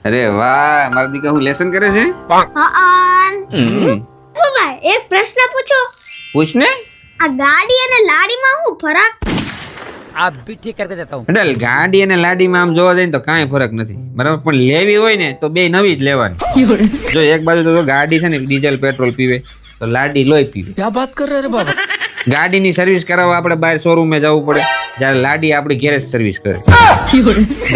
અરે વાહ, મારા દીકરા હું લેસન કરે છે. ભાઈ એક પ્રશ્ન પૂછો. પૂછ ને. આ ગાડી અને લાડીમાં શું ફરક? आप भी ठीक करके देता हूँ. એટલે ગાડી અને લાડીમાં આમ જોવા જઈએ તો કાંઈ ફરક નથી બરાબર, પણ લેવી હોય ને તો બે નવી જ લેવાની. જો એક બાજુ તો ગાડી છે ને ડીઝલ પેટ્રોલ પીવે તો લાડી લોહી પીવે. क्या बात कर रहे हैं बाबा? ગાડીની સર્વિસ કરાવવા આપણે બહાર શોરૂમે જવું પડે, જ્યારે લાડી આપણી ઘેર જ સર્વિસ કરે.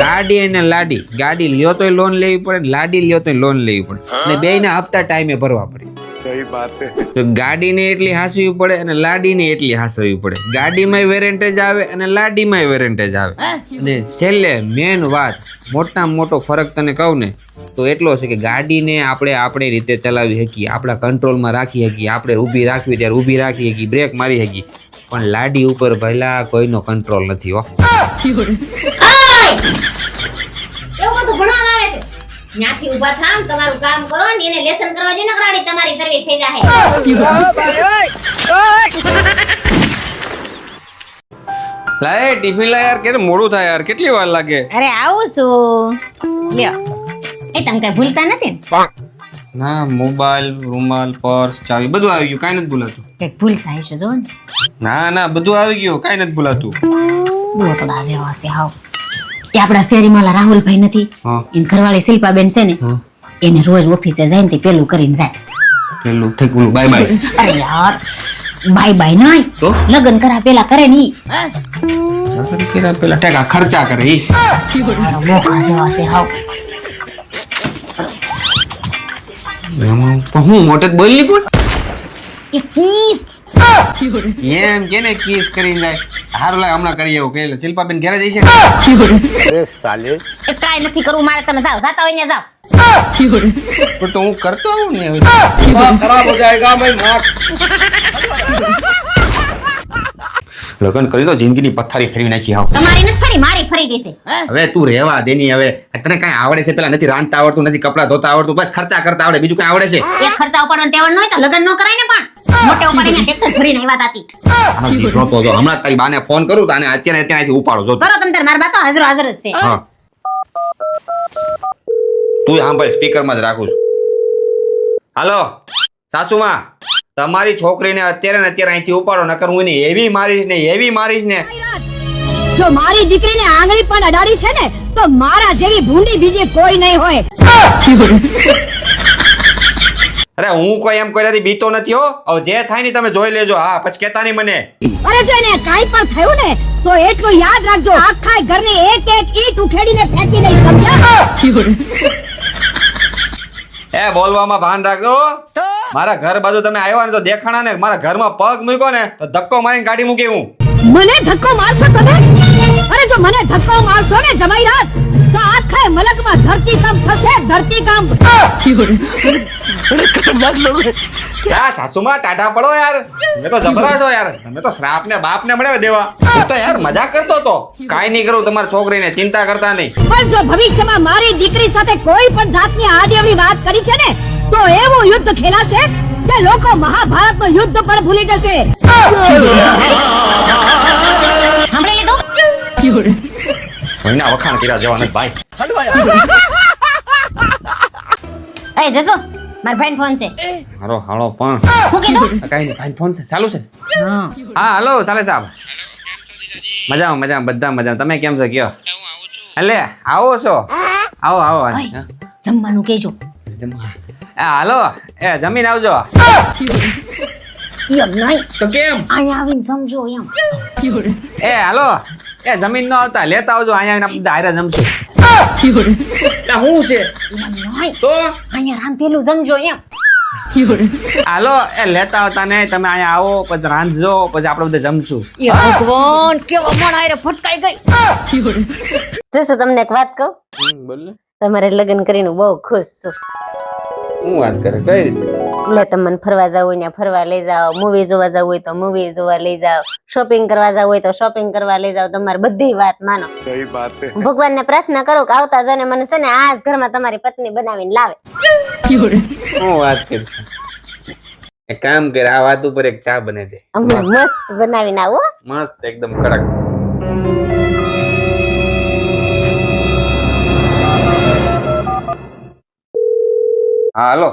ગાડી અને લાડી, ગાડી લ્યો તોય લોન લેવી પડે, લાડી લ્યો તોય લોન લેવી પડે, અને બેયના હપ્તા ટાઈમે ભરવા પડે. सही बात है. તો ગાડીને એટલી હાસવી પડે અને લાડીને એટલી હાસવી પડે. ગાડીમાંય વેરેન્ટેજ આવે અને લાડીમાંય વેરેન્ટેજ આવે. અને છેલ્લે મેન વાત, મોટામાં મોટો ફરક તને કહું ને તો એટલો છે કે ગાડીને આપણે આપણી રીતે ચલાવી શકીએ, આપણા કંટ્રોલમાં રાખી શકીએ, આપણે ઊભી રાખવી ત્યારે ઊભી રાખી શકીએ, બ્રેક મારી શકીએ, પણ લાડી ઉપર ભલા કોઈનો કંટ્રોલ નથી હો. એવું બધું ભણવામાં આવે છે. ત્યાંથી ઊભા થાવ, તમારું કામ કરો ને એને લેસન કરવા જો ને ગાડી તમારી સર્વિસ થઈ જાહે. લાય ટિફિન લા યાર, કે મોડું થાય યાર, કેટલી વાર લાગે? અરે આવું છું. લ્યો એ તમે કઈ ભૂલતા નથી ને? ના, મોબાઈલ, રૂમાલ, પર્સ, ચાવી બધું આવી ગયું, કાંઈ નથી ભૂલાતું. કઈક ભૂલતા હશો જો ને. ના ના, બધું આવી ગયું, કાંઈ નથી ભૂલાતું. બોતડા જેવા છે હાવ. એ આપણા શેરીમાં ઓલા રાહુલભાઈ નથી, હા એની ઘરવાળી શિલ્પાબેન છે ને, હા, એને રોજ ઓફિસે જાય ને તે પેલું કરીને જાય. પેલું ઠીક બોલું, બાય બાય. અરે યાર બાય બાય નહીં તો લગ્ન કરા પેલા કરે ની. નકરી કેરા પેલા ટેકા ખર્ચા કરે ઈ. મોખા જેવા છે હાવ. એમાં પણ હું મોટે જ બોલી પણ એ કિસ એમ કે ને કિસ કરીને જાય. હારું લાગે હમણાં કરી આવું કે શિલ્પાબેન ઘરે જઈ છે. अरे साले. એ કાઈ નથી કરવું મારે, તમે જાઓ, જાતા હોય ને જાઓ. પણ તો હું કરતો આવું ને હવે. ખરાબ હો જાયગા ભાઈ માર. લગન કરી તો જિંદગીની પથારી ફેરવી નાખી હાવ. તમારી નથી ફરી, મારી ફરી ગઈ છે. હવે તું રહેવા દેની. હવે તને કઈ આવડે છે? પેલા નથી રાંધતા આવડતું, નથી કપડા ધોતા આવડતું, બસ ખર્ચા કરતા આવડે, બીજું કઈ આવડે છે? એક ખર્ચા ઉપાડવાનું તેવડ ન હોય તો લગ્ન ન કરાય ને. પણ મોટે ઉપાડીને ટેક્ટર ભરીને આવ્યા તાતી. આનો દીકરો તો જો હમણાં તારી બાને ફોન કરું તો આને અત્યારે ત્યાંથી ઉપાડો જો. કરો તમે તાર, મારા બા તો હાજરો હાજર જ છે. હા, તું સાંભળ, સ્પીકરમાં જ રાખું છું. હાલો સાસુમાં, તમારી છોકરીને અત્યારે ને અત્યારે અહીંથી ઉપાડો, નકર હું એને એવી મારીશ ને એવી મારીશ ને. જો મારી દીકરીને આંગળી પણ અડાડી છે ને તો મારા જેવી ભૂંડી બીજી કોઈ નહીં હોય. અરે હું કોઈ એમ કોઈ બીતો નથી હો. હવે જે થાય ને તમે જોઈ લેજો. હા, પછી કહેતા નહીં મને. અરે જો એને કાઈ પણ થયું ને તો એટલું યાદ રાખજો, આખા ઘરની એક એક ઈંટ ઉખેડીને ફેંકી દઈશ, સમજ્યા? એ બોલવામાં ભાન રાખજો. મારા ઘર બાજુ તમે આવ્યા ને તો દેખાણા ને મારા ઘરમાં પગ મૂક્યો ને તો ધક્કો મારીને કાઢી મૂકી હું. મને ધક્કો મારશો તમે? અરે જો મને ધક્કો મારશો ને જમાઈરાજ તો આખા મલકમાં ધરતીકંપ થશે, ધરતીકંપ. યાર સાસુમાં ટાટા પડો યાર, તમે તો જબરા છો યાર. તમે તો શ્રાપ ને બાપ ને મળે દેવા. હું તો યાર મજાક કરતો તો. કાઈ નહીં કરું તમારી છોકરીને, ચિંતા કરતા નહીં. પણ જો ભવિષ્યમાં મારી દીકરી સાથે કોઈ પણ જાતની આડીઅવળી વાત કરી છે ને તો એવું યુદ્ધ ખેલાશે કે લોકો મહાભારતનું યુદ્ધ પણ ભૂલી જશે. સાંભળી લીધું? કોઈના વખાણ કર્યા જેવા નથી ભાઈ. એ જસો, મારા ભાઈનો ફોન છે. હારો હાલો પણ હું કીધું? કાઈ નહીં, ભાઈ ફોન છે, ચાલુ છે. હા. હા હાલો ચાલે સાહેબ. મજામાં મજામાં, બધા મજામાં. તમે કેમ છો કયો? એટલે આવો છો? આવો આવો. ઓય, જમવાનું કેજો. હાલો એ જમીન આવજો. એમ નહીં, તો કેમ? અહીંયા આવીને જમજો એમ. એ હાલો એ જમીન નો આવતા લેતા આવજો, અહીંયા આવીને આપણે હારે જમશું. શું છે એમ નહીં, તો? અહીંયા રાંધેલું જમજો એમ. હાલો એ લેતા આવતા ને તમે અહીંયા આવો, પછી રાંધજો, પછી આપણે બધા જમશું. એ ભગવાન, કેવો મણ આયરે ફટકાઈ ગઈ. જોશો તમને એક વાત કહું? બોલ ને. તમારે લગ્ન કરીને બહુ ખુશ છું. શું વાત કરે? કઈ રીતે? એટલે તમે મને ફરવા જવું હોય ને ફરવા લઈ જાઓ, મૂવી જોવા જવું હોય તો મૂવી જોવા લઈ જાઓ, શોપિંગ કરવા જવું હોય તો શોપિંગ કરવા લઈ જાઓ. તમારી બધી વાત માનો. सही बात है. ભગવાનને પ્રાર્થના કરો કે આવતા જને મને છે ને આ જ ઘરમાં તમારી પત્ની બનાવીને લાવે. શું વાત કરશે? એક કામ કર, આ વાત ઉપર એક ચા બને દે. અમને મસ્ત બનાવીને આવો. મસ્ત એકદમ કડક. હા હલો.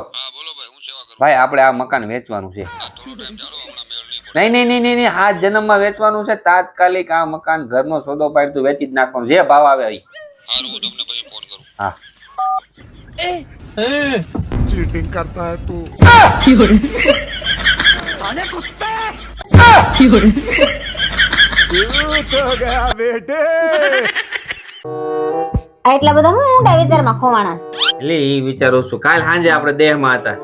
ભાઈ આપણે આ મકાન વેચવાનું છે. નહીં નહીં નહીં નહીં નહીં, આ જન્મમાં વેચવાનું છે. તાત્કાલિક આ મકાન ઘરનો સોદો પાડી તું વેચી જ નાખવાનું, જે ભાવ આવે એ. હા चीटिंग करता है तू तो गया बेटे આ એટલા બધા હું ઊંડા વિચારમાં ખોવાણા છે. એટલે એ વિચારું છું, કાલ સાંજે આપણે દેહમાં હતા.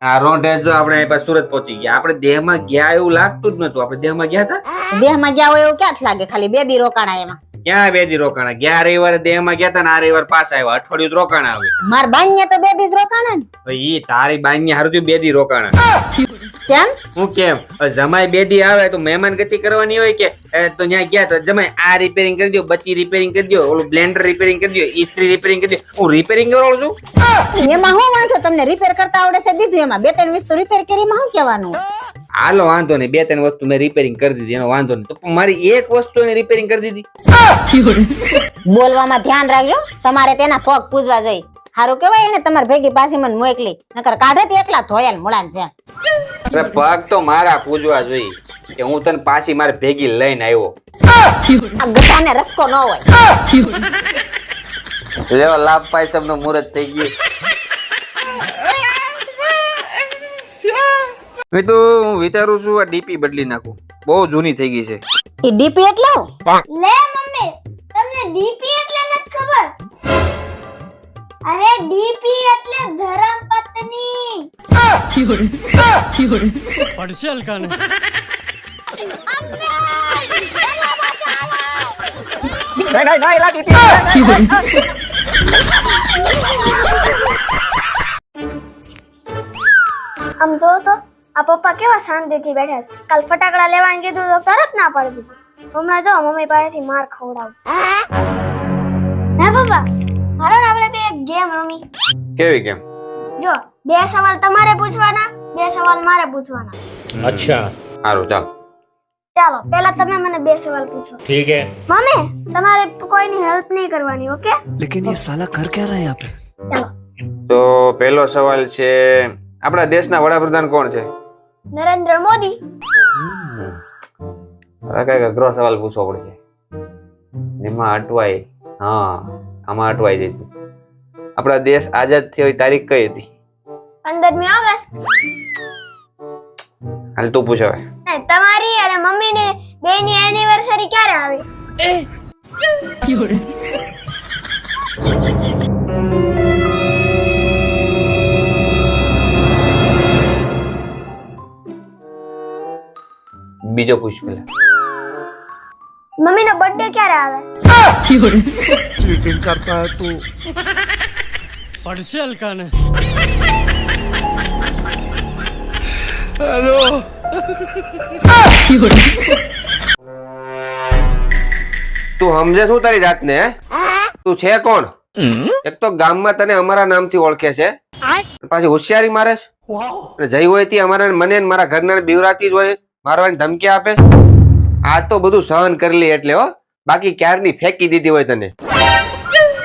આ રોંઢે જો આપણે અહીં પાછું સુરત પહોંચી ગયા. આપણે દેહમાં ગયા એવું લાગતું જ નતું. આપણે દેહમાં ગયા હતા. દેહમાં ગયા હોય એવું ક્યાં જ લાગે, ખાલી 2 દી રોકાણા એમાં. ક્યાં 2 દી રોકાણા? ગયા રવિવારે દેહમાં ગયા હતા ને આ રવિવાર પાછા આવ્યા. અઠવાડિયું જ રોકાણા આવે. માર બાન્ય તો 2 દી જ રોકાણા ને. તો ઈ તારી બાઈ હારું 2 દી રોકાણા. કેમ? હું કેમ? જમાઈ 2 દી આવે તો મહેમાન ગતિ કરવાની હોય કે તો ત્યાં ગયા તો જમાઈ આ રિપેરિંગ કરી દો, બત્તી રિપેરિંગ કરી દો, ઓલું બ્લેન્ડર રિપેરિંગ કરી દો, ઇસ્ત્રી રિપેરિંગ કરી દો. હું રિપેરિંગ કરાવું છું. એમાં હું વાંધો, તમને રિપેર કરતા આવડે છે દીધું, એમાં 2-3 વસ્તુ રિપેર કરી એમાં શું કહેવાનું? હાલો વાંધો નહીં, 2-3 વસ્તુ મેં રિપેરિંગ કરી દીધી, એનો વાંધો નહીં. તો મારી એક વસ્તુ એને રિપેરિંગ કરી દીધી. બોલવામાં ધ્યાન રાખજો, તમારે તેના પગ પૂજવા જોઈએ. હારું કેવાય એને તમારી ભેગી પાછી મને મોકલી, નકર કાઢે તે એકલા ધોયાલ મુળાન છે. અરે પગ તો મારા પૂજવા જોઈએ કે હું તને પાછી મારે ભેગી લઈને આવ્યો. આ ગધાને રસકો ન હોય. લેવો લાભ પાય સબનો મુહૂર્ત થઈ ગયું. મેં તો હું વિચારું છું આ ડીપી બદલી નાખું, બહુ જૂની થઈ ગઈ છે. ઈ ડીપી એટલે હું? લે મમ્મી તમને ડીપી એટલે નથી ખબર? અરે ડીપી એટલે ધર્મપત્ની. પડશે હલકાને. આમ જો તો આ પપ્પા કેવા શાંતિથી બેઠા છે. કાલ ફટાકડા લેવાનું કીધું તો તરત ના પાડી દીધું. હમણાં જો મમ્મી પાસેથી માર ખવડાવ. હે પપ્પા હાલો ને આપણે બે એક ગેમ રમી. કેવી કેમ? જો 2 સવાલ તમારે પૂછવાના, 2 સવાલ મારે પૂછવાના. સારું ચાલ. ચાલો પહેલા તમે મને 2 સવાલ પૂછો. ठीक है મમ્મી તમારે કોઈની હેલ્પ નહીં કરવાની, ઓકે? लेकिन ये साला कर क्या रहा है यहाँ पे ચાલો. તો પહેલો સવાલ છે, આપણા દેશના વડાપ્રધાન કોણ છે? નરેન્દ્ર મોદી. હવે કઈક અઘરો સવાલ પૂછવો પડશે જેમાં અટવાય. હા આમાં અટવાઈ જઈશું. આપણા દેશ આઝાદ થયો તારીખ કઈ હતી? 15મી ઓગસ્ટ. હાલ તું પૂછ હવે. તમારી અને મમ્મીની બેની એનિવર્સરી ક્યારે આવે? બીજો પૂછ પેલા. મમ્મીનો બર્થડે ક્યારે આવે? चीटिंग करता है तू પડશે હલકાને. તું સમજે શું તારી જાતને? તું છે કોણ? એક તો ગામમાં તને અમારા નામથી ઓળખે છે, પાછી હોશિયારી મારે છે. અને જઈ હોય તી અમારા મને ને મારા ઘરના બીવરાતી જ હોય, મારવાની ધમકી આપે. આ તો બધું સહન કરી લે એટલે હો, બાકી ક્યારની ફેંકી દીધી હોય તને.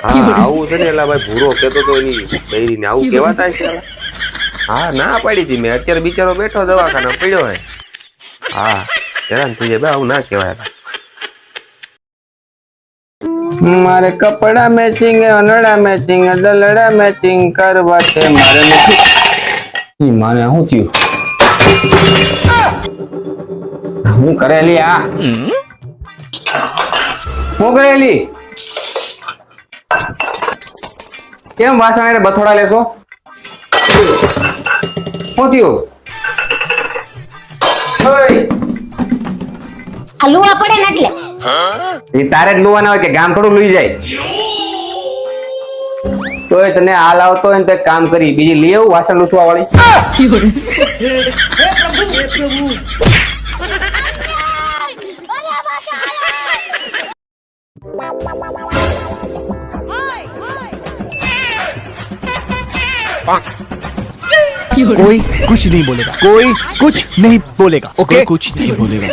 હા આવું છે ને એલા ભાઈ ભૂરો કેતો તો એની બૈરીને આવું કેવાતા છે. હા ના પાડી હતી મેં, અત્યારે બિચારો બેઠો દવાખાના પડ્યો હોય. હા હેરાન થઈ જાય આવું ના કહેવાય. મારે કપડા મેચિંગ, અનડા મેચિંગ, દલડા મેચિંગ કરવા છે મારે નથી. મારે શું થયું? હું કરેલી આ હું કરેલી કેમ વાસણ બથોડા લેશો? શું થયું? આ લુવા પડે ને એટલે એ તારે જ લુવાના હોય કે ગામ થોડું લઈ જાય? તોય તને હાલ આવતો હોય ને તો એક કામ કરી બીજી લઈ આવું વાસણ લૂસવા વાળી. कोई कुछ नहीं बोलेगा, कोई कुछ नहीं बोलेगा, ओके कोई कुछ नहीं बोलेगा.